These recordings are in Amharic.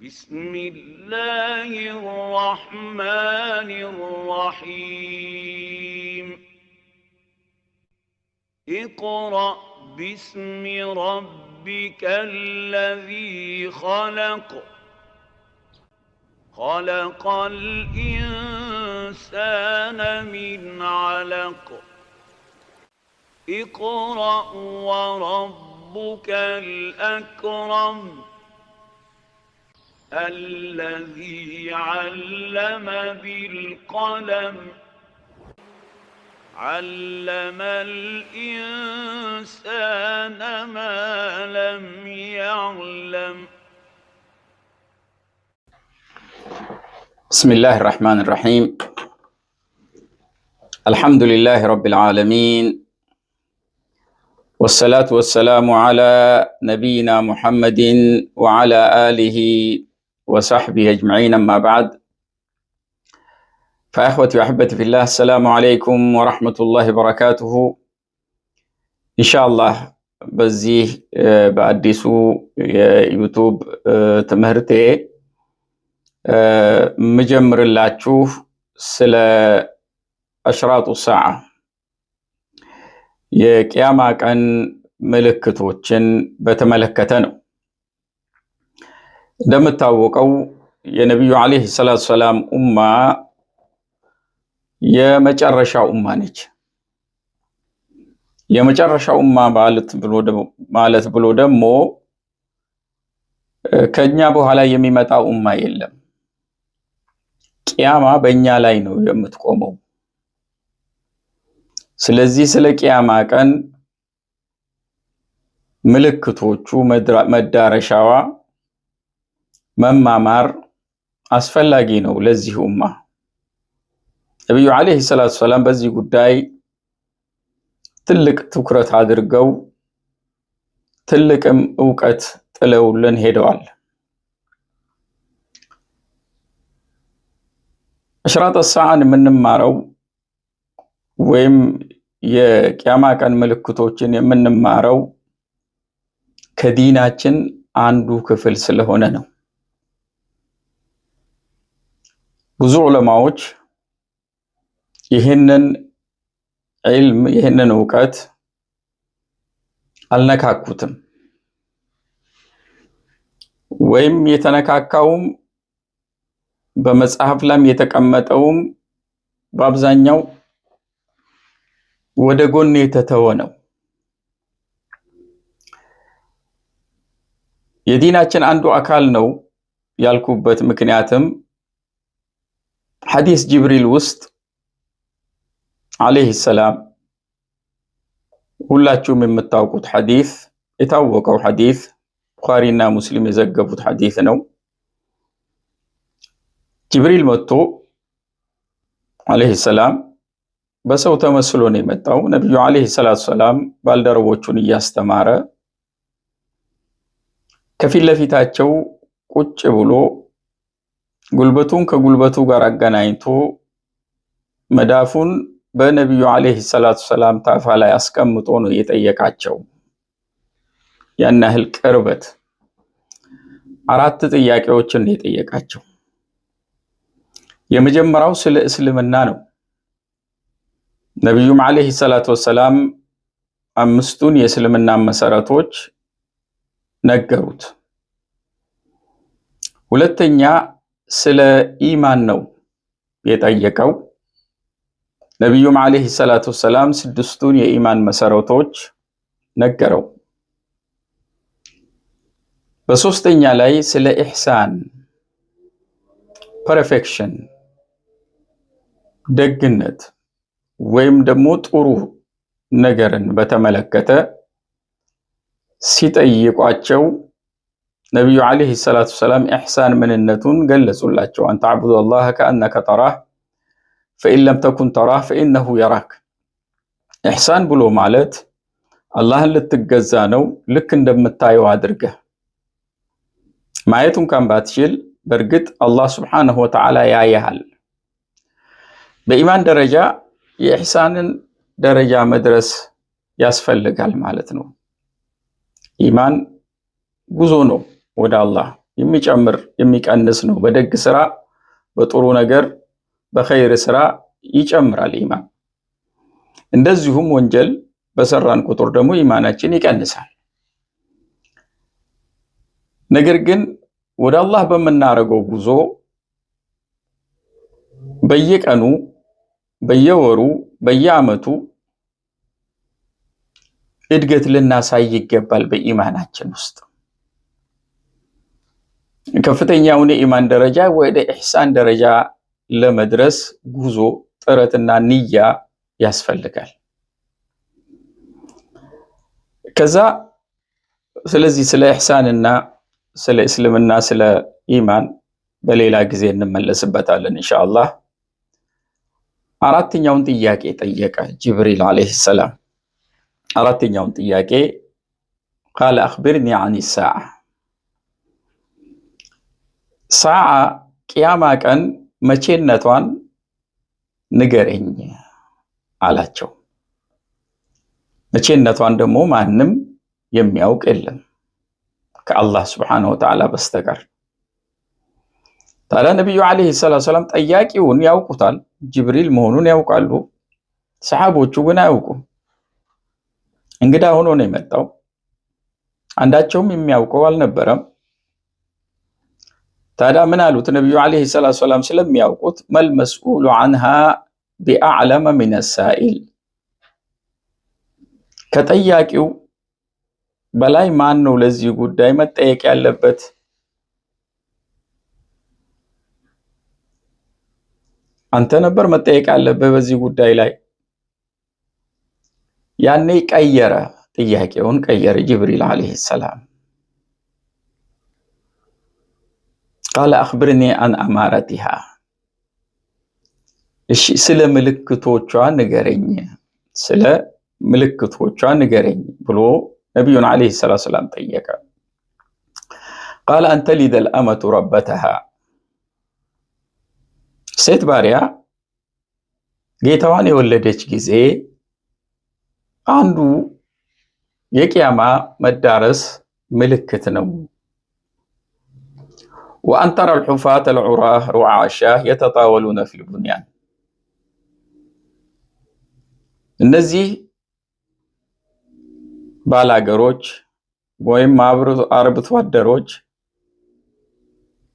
بسم الله الرحمن الرحيم اقرأ باسم ربك الذي خلق خلق الإنسان من علق اقرأ وربك الأكرم الذي علم بالقلم علم الإنسان ما لم يعلم. بسم الله الرحمن الرحيم. الحمد لله رب العالمين، والصلاة والسلام على نبينا محمد وعلى آله وصحبه أجمعين، أما بعد، فأخوتي وأحبتي في الله، السلام عليكم ورحمة الله وبركاته. إن شاء الله بزيه بأديسو يوتيوب تمهرتي مجمر الله تشوف سلا أشراط الساعة የቂያማ ቀን ምልክቶችን በተመለከተ ነው። እንደምታወቀው የነቢዩ ዓለይሂ ሰላቱ ሰላም ኡማ የመጨረሻ ኡማ ነች። የመጨረሻ ኡማ ማለት ብሎ ደግሞ ከኛ በኋላ የሚመጣ ኡማ የለም። ቂያማ በእኛ ላይ ነው የምትቆመው። ስለዚህ ስለ ቂያማ ቀን ምልክቶቹ፣ መዳረሻዋ መማማር አስፈላጊ ነው ለዚህ ኡማ። ነብዩ አለይሂ ሰላቱ ሰላም በዚህ ጉዳይ ትልቅ ትኩረት አድርገው ትልቅም ዕውቀት ጥለውልን ሄደዋል። አሽራጥ ሰዓን የምንማረው ወይም የቂያማ ቀን ምልክቶችን የምንማረው ከዲናችን አንዱ ክፍል ስለሆነ ነው። ብዙ ዑለማዎች ይህንን ዒልም ይህንን ዕውቀት አልነካኩትም፣ ወይም የተነካካውም በመጽሐፍ ላይ የተቀመጠውም በአብዛኛው ወደ ጎን የተተወ ነው። የዲናችን አንዱ አካል ነው ያልኩበት ምክንያትም ሐዲስ ጅብሪል ውስጥ አለይሂ ሰላም ሁላችሁም የምታውቁት ሐዲስ፣ የታወቀው ሐዲስ ቡኻሪና ሙስሊም የዘገቡት ሐዲስ ነው። ጅብሪል መጥቶ አለይሂ ሰላም በሰው ተመስሎ ነው የመጣው። ነብዩ አለይሂ ሰላቱ ሰላም ባልደረቦቹን እያስተማረ ከፊት ለፊታቸው ቁጭ ብሎ ጉልበቱን ከጉልበቱ ጋር አገናኝቶ መዳፉን በነብዩ አለይሂ ሰላቱ ሰላም ታፋ ላይ አስቀምጦ ነው የጠየቃቸው። ያን ያህል ቅርበት፣ 4 ጥያቄዎችን ነው የጠየቃቸው። የመጀመሪያው ስለ እስልምና ነው። ነብዩም አለይሂ ሰላቱ ወሰላም 5ቱን የእስልምና መሰረቶች ነገሩት። ሁለተኛ ስለ ኢማን ነው የጠየቀው። ነብዩም አለይሂ ሰላቱ ወሰላም 6ቱን የኢማን መሰረቶች ነገረው። በሶስተኛ ላይ ስለ ኢህሳን ፐርፌክሽን፣ ደግነት ወይም ደግሞ ጥሩ ነገርን በተመለከተ ሲጠይቋቸው ነብዩ አለይሂ ሰላቱ ሰላም ኢህሳን ምንነቱን ገለጹላቸው። አንተ አብዱላህ ከአነከ ተራህ ፈኢን ለም ተኩን ተራህ ፈኢነሁ የራክ። ኢህሳን ብሎ ማለት አላህን ልትገዛ ነው፣ ልክ እንደምታየው አድርገህ። ማየቱን እንኳን ባትችል በእርግጥ አላህ ሱብሓነሁ ወተዓላ ያያሃል። በኢማን ደረጃ የኢህሳንን ደረጃ መድረስ ያስፈልጋል ማለት ነው። ኢማን ጉዞ ነው ወደ አላህ የሚጨምር የሚቀንስ ነው። በደግ ስራ፣ በጥሩ ነገር፣ በኸይር ስራ ይጨምራል ኢማን። እንደዚሁም ወንጀል በሰራን ቁጥር ደግሞ ኢማናችን ይቀንሳል። ነገር ግን ወደ አላህ በምናረገው ጉዞ በየቀኑ፣ በየወሩ፣ በየዓመቱ እድገት ልናሳይ ይገባል። በኢማናችን ውስጥ ከፍተኛውን የኢማን ደረጃ ወደ ኢሕሳን ደረጃ ለመድረስ ጉዞ ጥረትና ንያ ያስፈልጋል። ከዛ ስለዚህ ስለ ኢሕሳንና ስለ እስልምና ስለ ኢማን በሌላ ጊዜ እንመለስበታለን ኢንሻአላህ። አራተኛውን ጥያቄ ጠየቀ ጅብሪል አለይሂ ሰላም። አራተኛውን ጥያቄ ቃለ አኽቢርኒ አን ሰዓ፣ ሰዓ ቅያማ ቀን መቼነቷን ንገረኝ አላቸው። መቼነቷን ደግሞ ማንም የሚያውቅ የለም ከአላህ ሱብሓነሁ ወተዓላ በስተቀር። ታዲያ ነቢዩ ዓለይሂ ሰላቱ ወሰላም ጠያቂውን ያውቁታል፣ ጅብሪል መሆኑን ያውቃሉ። ሰሓቦቹ ግን አያውቁም። እንግዳ ሆኖ ነው የመጣው። አንዳቸውም የሚያውቀው አልነበረም። ታዲያ ምን አሉት ነቢዩ ዓለይሂ ሰላቱ ወሰላም ስለሚያውቁት መል መስኡሉ ዐንሃ ቢአዕለመ ሚነ ሳኢል፣ ከጠያቂው በላይ ማን ነው ለዚህ ጉዳይ መጠየቅ ያለበት? አንተ ነበር መጠየቅ ያለብህ በዚህ ጉዳይ ላይ። ያኔ ቀየረ፣ ጥያቄውን ቀየረ ጅብሪል ዓለይሂ ሰላም። ቃለ አኽብርኒ አን አማረቲሃ፣ እሺ ስለ ምልክቶቿ ንገረኝ፣ ስለ ምልክቶቿ ንገረኝ ብሎ ነቢዩን ዓለይሂ ሰላቱ ወሰላም ጠየቀ። ቃለ አንተ ሊደል አመቱ ረበተሃ፣ ሴት ባሪያ ጌታዋን የወለደች ጊዜ አንዱ የቂያማ መዳረስ ምልክት ነው። ወአን ተራ አልሑፋተ አልዑራህ ሩዓ ሻህ የተጣወሉነ ፊል ቡንያን፣ እነዚህ ባላገሮች ወይም አርብቶ አደሮች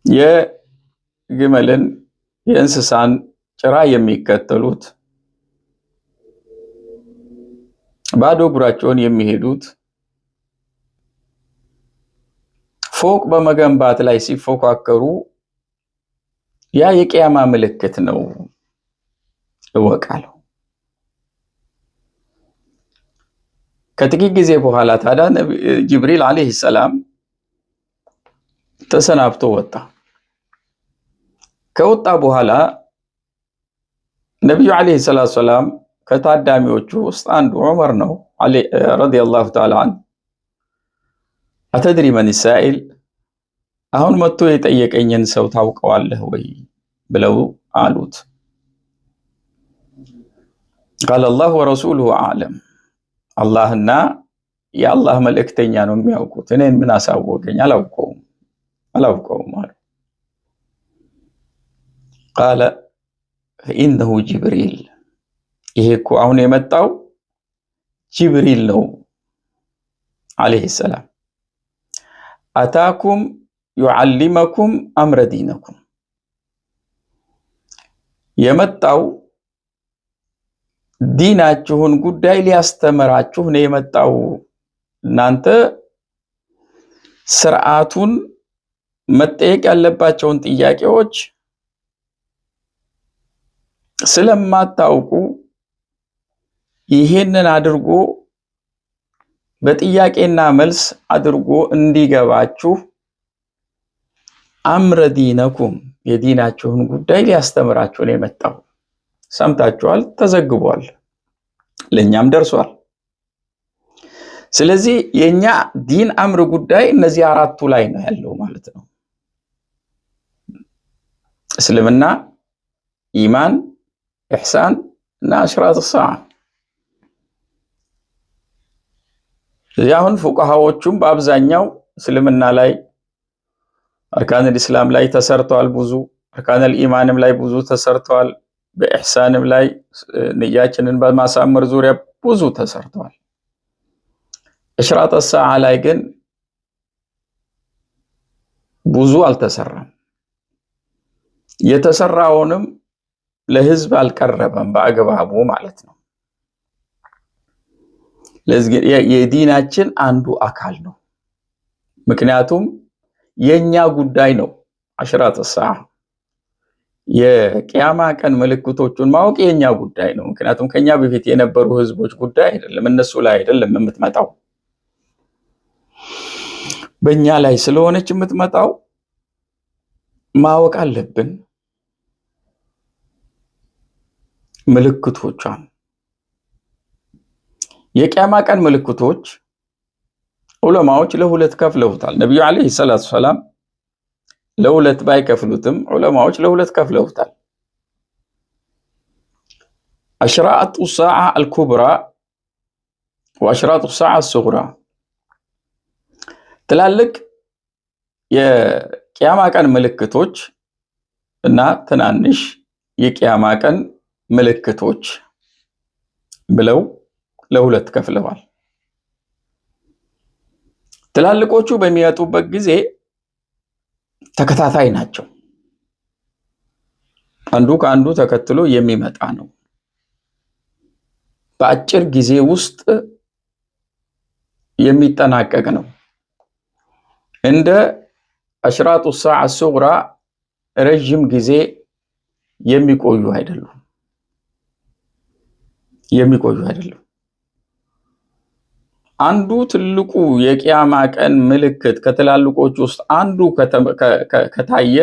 የግመልን የእንስሳን ጭራ የሚከተሉት፣ ባዶ እግራቸውን የሚሄዱት፣ ፎቅ በመገንባት ላይ ሲፎካከሩ ያ የቂያማ ምልክት ነው እወቃለሁ። ከጥቂት ጊዜ በኋላ ታዲያ ጅብሪል ዓለይሂ ሰላም ተሰናብቶ ወጣ። ከወጣ በኋላ ነቢዩ ዓለይሂ ሰላቱ ወሰላም ከታዳሚዎቹ ውስጥ አንዱ ዑመር ነው ረዲየላሁ ተዓላ ዐንሁ። አተድሪ መን ሳኢል፣ አሁን መጥቶ የጠየቀኝን ሰው ታውቀዋለህ ወይ ብለው አሉት። ቃለ አላሁ ወረሱሉሁ አዕለም፣ አላህና የአላህ መልእክተኛ ነው የሚያውቁት፣ እኔን ምን አሳወቀኝ? አላውቀውም አሉ። ቃለ ፈኢነሁ ጅብሪል፣ ይሄ እኮ አሁን የመጣው ጅብሪል ነው ዓለይሂ ሰላም። አታኩም ዩዓሊመኩም አምረ ዲነኩም፣ የመጣው ዲናችሁን ጉዳይ ሊያስተምራችሁ ነው የመጣው። እናንተ ስርዓቱን መጠየቅ ያለባቸውን ጥያቄዎች ስለማታውቁ ይሄንን አድርጎ በጥያቄና መልስ አድርጎ እንዲገባችሁ አምረ ዲነኩም፣ የዲናችሁን ጉዳይ ሊያስተምራችሁ ነው የመጣው። ሰምታችኋል፣ ተዘግቧል፣ ለኛም ደርሷል። ስለዚህ የኛ ዲን አምር ጉዳይ እነዚህ አራቱ ላይ ነው ያለው ማለት ነው። እስልምና፣ ኢማን፣ ኢሕሳን እና አሽራጥ ሰዓ። አሁን ፉቃሃዎቹም በአብዛኛው እስልምና ላይ አርካን الاسلام ላይ ተሰርቷል ብዙ አርካን الإيمانም ላይ ብዙ ተሰርቷል በኢህሳንም ላይ ንያችንን በማሳመር ዙሪያ ብዙ ተሰርቷል እሽራጥ الساعة ላይ ግን ብዙ አልተሰራም የተሰራውንም ለህዝብ አልቀረበም በአግባቡ ማለት ነው ለዚህ የዲናችን አንዱ አካል ነው ምክንያቱም የኛ ጉዳይ ነው አሽራጥ الساعة የቂያማ ቀን ምልክቶቹን ማወቅ የኛ ጉዳይ ነው ምክንያቱም ከኛ በፊት የነበሩ ህዝቦች ጉዳይ አይደለም እነሱ ላይ አይደለም የምትመጣው በእኛ ላይ ስለሆነች የምትመጣው ማወቅ አለብን ምልክቶቿን የቂያማ ቀን ምልክቶች ዑለማዎች ለሁለት ከፍለውታል ነብዩ አለይሂ ሰላቱ ሰላም ለሁለት ባይከፍሉትም ዑለማዎች ለሁለት ከፍለውታል አሽራጡ الساعة الكبرى واشراط الساعة الصغرى ትላልቅ የቂያማ ቀን ምልክቶች እና ትናንሽ የቂያማ ቀን ምልክቶች ብለው ለሁለት ከፍለዋል ትላልቆቹ በሚያጡበት ጊዜ ተከታታይ ናቸው አንዱ ከአንዱ ተከትሎ የሚመጣ ነው በአጭር ጊዜ ውስጥ የሚጠናቀቅ ነው እንደ አሽራጡ الساعة الصغرى ረጅም ጊዜ የሚቆዩ አይደሉም አንዱ ትልቁ የቂያማ ቀን ምልክት ከተላልቆች ውስጥ አንዱ ከታየ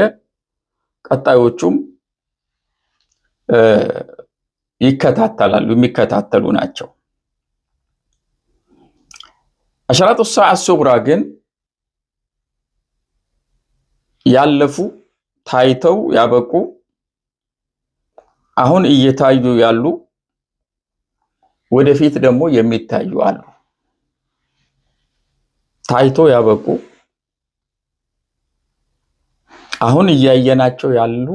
ቀጣዮቹም ይከታተላሉ የሚከታተሉ ናቸው አሽራጡ الساعة الصغرى ግን ያለፉ ታይተው ያበቁ አሁን እየታዩ ያሉ ወደፊት ደግሞ የሚታዩ አሉ ታይቶ ያበቁ አሁን እያየናቸው ያሉ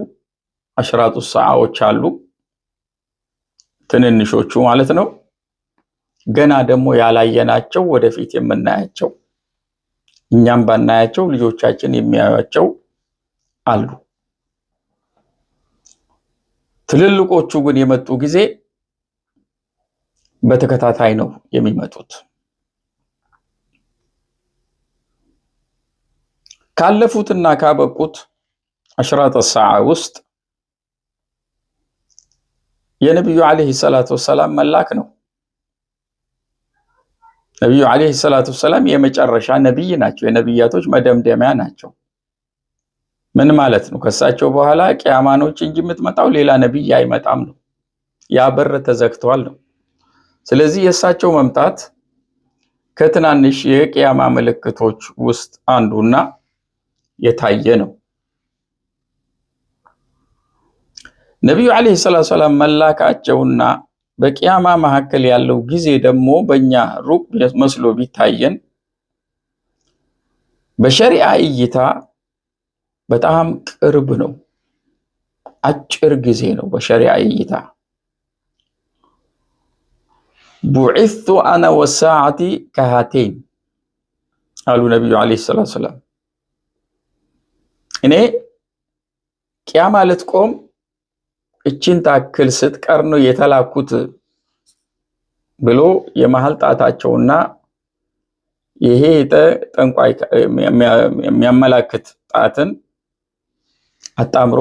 አሽራጡ الساعዎች አሉ ትንንሾቹ ማለት ነው ገና ደግሞ ያላየናቸው ወደፊት የምናያቸው እኛም ባናያቸው ልጆቻችን የሚያዩቸው አሉ ትልልቆቹ ግን የመጡ ጊዜ በተከታታይ ነው የሚመጡት ካለፉትና ካበቁት አሽራጥ الساعة ውስጥ የነብዩ አለይሂ ሰላቱ ወሰላም መላክ ነው ነብዩ አለይሂ ሰላቱ ወሰላም የመጨረሻ ነብይ ናቸው የነብያቶች መደምደሚያ ናቸው ምን ማለት ነው ከሳቸው በኋላ ቂያማኖች እንጂ የምትመጣው ሌላ ነብይ አይመጣም ነው ያ በር ተዘግቷል ነው ስለዚህ የሳቸው መምጣት ከትናንሽ የቂያማ ምልክቶች ውስጥ አንዱና የታየ ነው ነብዩ አለይሂ ሰላቱ ወሰላም መላካቸውና በቂያማ መካከል ያለው ጊዜ ደግሞ በእኛ ሩቅ መስሎ ቢታየን በሸሪዓ እይታ በጣም ቅርብ ነው አጭር ጊዜ ነው በሸሪዓ እይታ ቡዒቱ አና ወሳዓቲ ከሃቴን አሉ ነብዩ አለይሂ ሰላቱ ወሰላም እኔ ቂያማ ልትቆም እቺን ታክል ስትቀር ነው የተላኩት ብሎ የመሃል ጣታቸውና ይሄ ጠንቋይ የሚያመላክት ጣትን አጣምሮ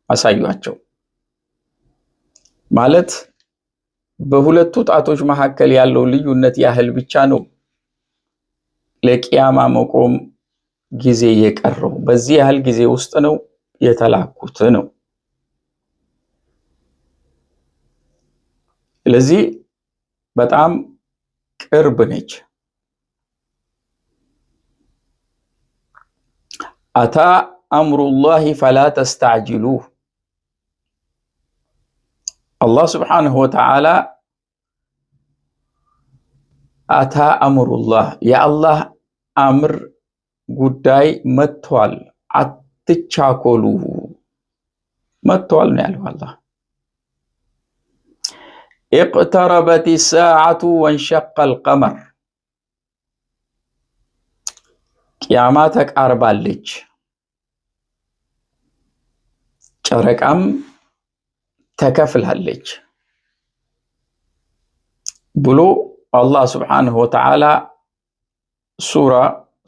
አሳዩአቸው ማለት በሁለቱ ጣቶች መካከል ያለው ልዩነት ያህል ብቻ ነው ለቂያማ መቆም ጊዜ የቀረው በዚህ ያህል ጊዜ ውስጥ ነው የተላኩት ነው ስለዚህ በጣም ቅርብ ነች አታ አምሩላሂ ፈላ ተስተዕጅሉሁ አላህ ስብሓንሁ ወተዓላ አታ አምሩላህ የአላህ አምር ጉዳይ መጥቷል አትቻኮሉ መጥቷል ነው ያለው አላህ اقتربت الساعة وانشق القمر ቂያማ ተቃርባለች ጨረቃም ተከፍላለች ብሎ አላህ Subhanahu Wa Ta'ala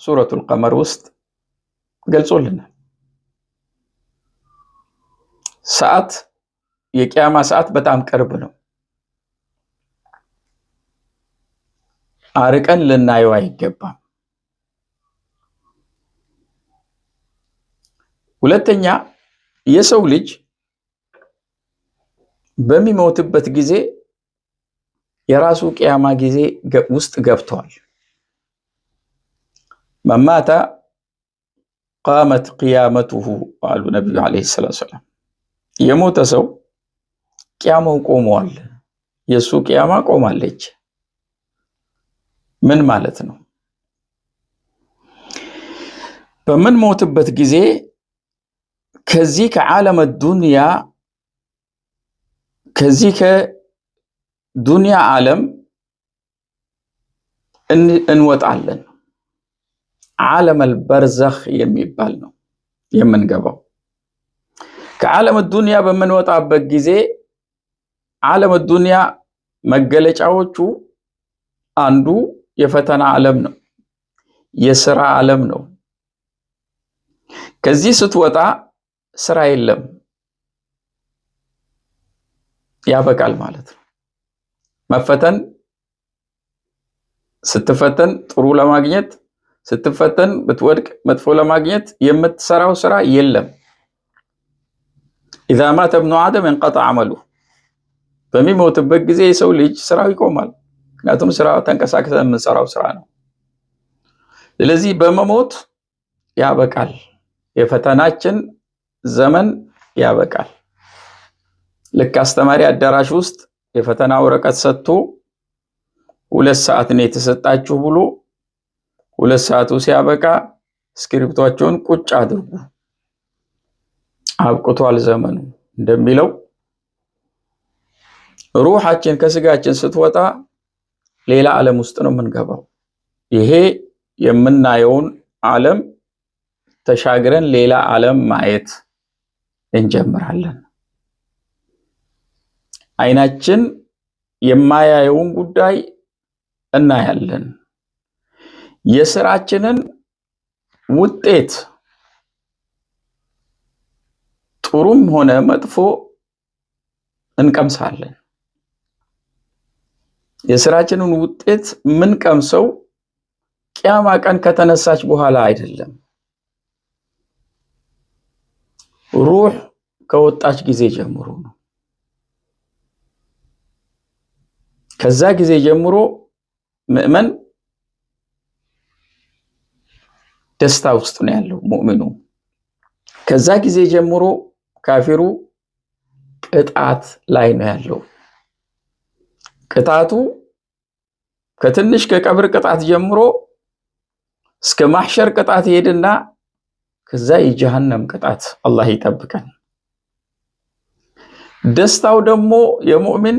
ሱረቱል ቀመር ውስጥ ገልጾልናል ሰዓት የቂያማ ሰዓት በጣም ቅርብ ነው አርቀን ልናየው አይገባም ሁለተኛ የሰው ልጅ በሚሞትበት ጊዜ የራሱ ቂያማ ጊዜ ውስጥ ገብቷል መማታ قامت قيامته አሉ ነብዩ አለይሂ ሰላም የሞተ ሰው ቂያማው ቆሟል የሱ ቂያማ ቆማለች ምን ማለት ነው በምን ሞትበት ጊዜ ከዚህ ከዓለም الدنيا ከዚህ ከዱንያ ዓለም እንወጣለን ዓለም البرزخ የሚባል ነው የምንገባው ከዓለም الدنيا በምንወጣበት ጊዜ ዓለም الدنيا መገለጫዎቹ አንዱ የፈተና ዓለም ነው የሥራ ዓለም ነው ከዚህ ስትወጣ ስራ የለም ያበቃል ማለት ነው መፈተን ስትፈተን ጥሩ ለማግኘት ስትፈተን ብትወድቅ መጥፎ ለማግኘት የምትሰራው ስራ የለም اذا مات ابن ادم انقطع عمله በሚሞትበት ጊዜ የሰው ልጅ ስራው ይቆማል ምክንያቱም ስራው ተንቀሳቅሰን የምንሰራው ስራ ነው ስለዚህ በመሞት ያበቃል የፈተናችን ዘመን ያበቃል ልክ አስተማሪ አዳራሽ ውስጥ የፈተና ወረቀት ሰጥቶ 2 ሰዓት ነው የተሰጣችሁ ብሎ 2 ሰዓቱ ሲያበቃ ስክሪፕቷቸውን ቁጭ አድርጉ አብቅቷል ዘመኑ እንደሚለው ሩሃችን ከስጋችን ስትወጣ ሌላ ዓለም ውስጥ ነው የምንገባው ይሄ የምናየውን ዓለም ተሻግረን ሌላ ዓለም ማየት እንጀምራለን አይናችን የማያየውን ጉዳይ እናያለን የሥራችንን ውጤት ጥሩም ሆነ መጥፎ እንቀምሳለን የሥራችንን ውጤት ምን ቀምሰው ቂያማ ቀን ከተነሳች በኋላ አይደለም ሩህ ከወጣች ጊዜ ጀምሮ ነው ከዛ ጊዜ ጀምሮ ሙእመን ደስታ ውስጥ ነው ያለው ሙእሚኑ ከዛ ጊዜ ጀምሮ ካፊሩ ቅጣት ላይ ነው ያለው ቅጣቱ ከትንሽ ከቀብር ቅጣት ጀምሮ እስከ ማህሸር ቅጣት ይሄድና ከዛ የጀሃነም ቅጣት አላህ ይጠብቀን ደስታው ደግሞ የሙእሚን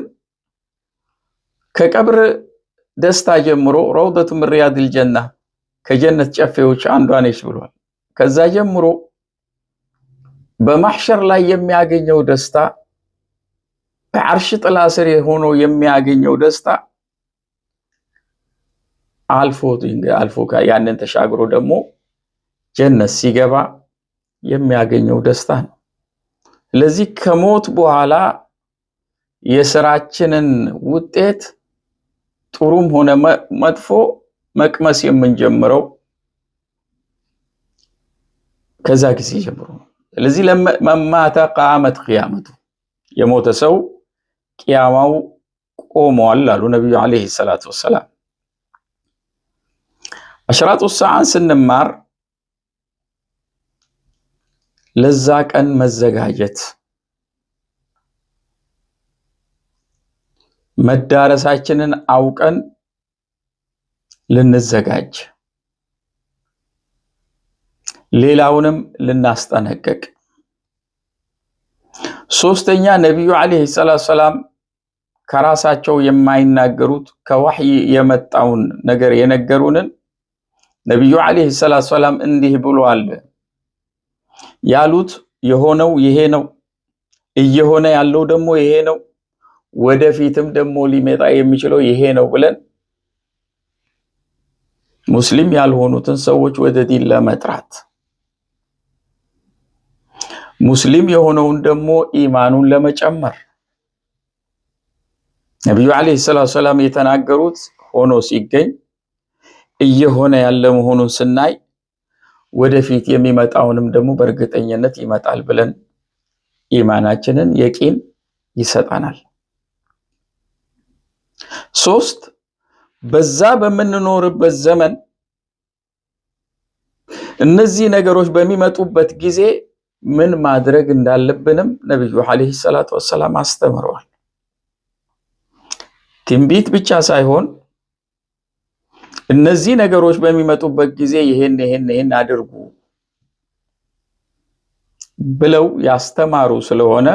ከቀብር ደስታ ጀምሮ ረውደቱ من رياض الجنة ከጀነት ጨፌዎች አንዷ ነች ብሏል ከዛ ጀምሮ በማህሸር ላይ የሚያገኘው ደስታ በአርሽ ጥላ ስር ሆኖ የሚያገኘው ደስታ አልፎ ያንን ተሻግሮ ደግሞ ጀነት ሲገባ የሚያገኘው ደስታ ነው ስለዚህ ከሞት በኋላ የሥራችንን ውጤት ጥሩም ሆነ መጥፎ መቅመስ የምንጀምረው ከዛ ጊዜ ጀምሮ ስለዚህ ለማታ قامت قيامته የሞተ ሰው ቂያማው ቆሟል አሉ ነብዩ አለይሂ ሰላቱ ወሰለም አሽራጡ ሰዓን ስንማር ለዛ ቀን መዘጋጀት መዳረሳችንን አውቀን ልንዘጋጅ ሌላውንም ልናስጠነቅቅ። ሶስተኛ ነብዩ አለይሂ ሰላቱ ሰላም ከራሳቸው የማይናገሩት ከወህይ የመጣውን ነገር የነገሩንን ነብዩ አለይሂ ሰላቱ ሰላም እንዲህ ብለዋል ያሉት የሆነው ይሄ ነው፣ እየሆነ ያለው ደግሞ ይሄ ነው፣ ወደፊትም ደግሞ ሊመጣ የሚችለው ይሄ ነው ብለን ሙስሊም ያልሆኑትን ሰዎች ወደ ዲን ለመጥራት ሙስሊም የሆነውን ደግሞ ኢማኑን ለመጨመር ነብዩ አለይሂ ሰላቱ ሰላም የተናገሩት ሆኖ ሲገኝ እየሆነ ያለ መሆኑን ስናይ ወደፊት የሚመጣውንም ደግሞ በእርግጠኝነት ይመጣል ብለን ኢማናችንን የቂን ይሰጣናል። ሶስት በዛ በመንኖርበት ዘመን እነዚህ ነገሮች በሚመጡበት ጊዜ ምን ማድረግ እንዳለብንም ነብዩ አለይሂ ሰላቱ ወሰለም አስተምረዋል። ትንቢት ብቻ ሳይሆን እነዚህ ነገሮች በሚመጡበት ጊዜ ይሄን አድርጉ ብለው ያስተማሩ ስለሆነ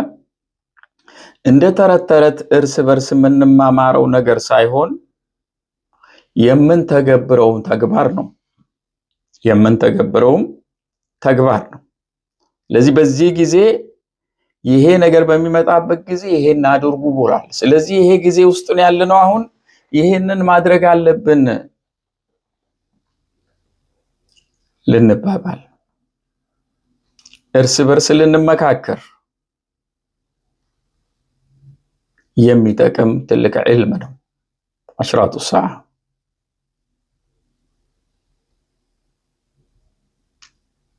እንደ ተረት እርስ በርስ የምንማማረው ነገር ሳይሆን የምንተገብረውን ተግባር ነው። ስለዚህ በዚህ ጊዜ ይሄ ነገር በሚመጣበት ጊዜ ይሄን አድርጉ ብሏል። ስለዚህ ይሄ ጊዜ ውስጥ ነው ያለነው። አሁን ይሄንን ማድረግ አለብን ልንባባል፣ እርስ በርስ ልንመካከር የሚጠቅም ትልቅ ዒልም ነው አሽራቱ ሰዓ።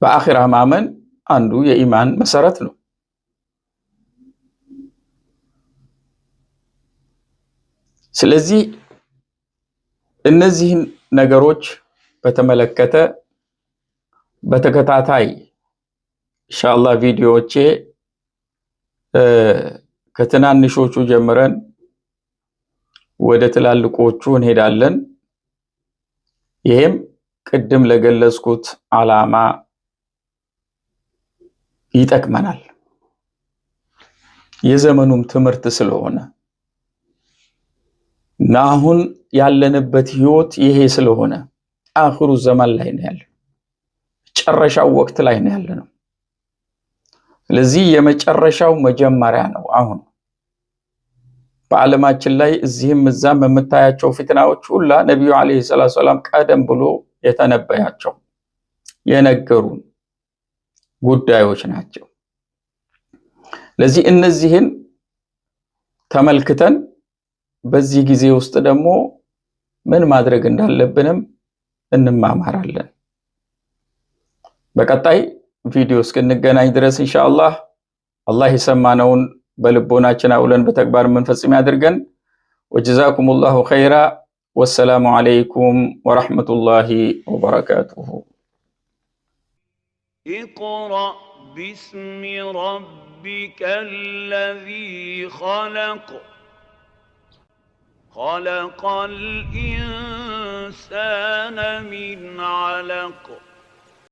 በአኺራ ማመን አንዱ የኢማን መሰረት ነው። ስለዚህ እነዚህን ነገሮች በተመለከተ በተከታታይ ኢንሻአላህ ቪዲዮዎቼ ከትናንሾቹ ጀምረን ወደ ትላልቆቹ እንሄዳለን። ይሄም ቅድም ለገለጽኩት ዓላማ ይጠቅመናል፣ የዘመኑም ትምህርት ስለሆነ እና አሁን ያለንበት ህይወት ይሄ ስለሆነ አኺሩ ዘመን ላይ ነው ያለው፣ መጨረሻው ወቅት ላይ ነው ያለነው። ስለዚህ የመጨረሻው መጀመሪያ ነው። አሁን በዓለማችን ላይ እዚህም እዛም የምታያቸው ፊትናዎች ሁላ ነብዩ አለይሂ ሰላቱ ሰላም ቀደም ብሎ የተነበያቸው የነገሩን ጉዳዮች ናቸው። ስለዚህ እነዚህን ተመልክተን በዚህ ጊዜ ውስጥ ደግሞ ምን ማድረግ እንዳለብንም እንማማራለን። በቀጣይ ቪዲዮ እስክንገናኝ ድረስ ኢንሻአላህ አላህ የሰማነውን በልቦናችን አውለን በተግባር መንፈጽም ያድርገን። ወጀዛኩሙላሁ ኸይራ። ወሰላሙ አለይኩም ወራህመቱላሂ ወበረካቱሁ። اقرأ باسم ربك الذي خلق الإنسان من علق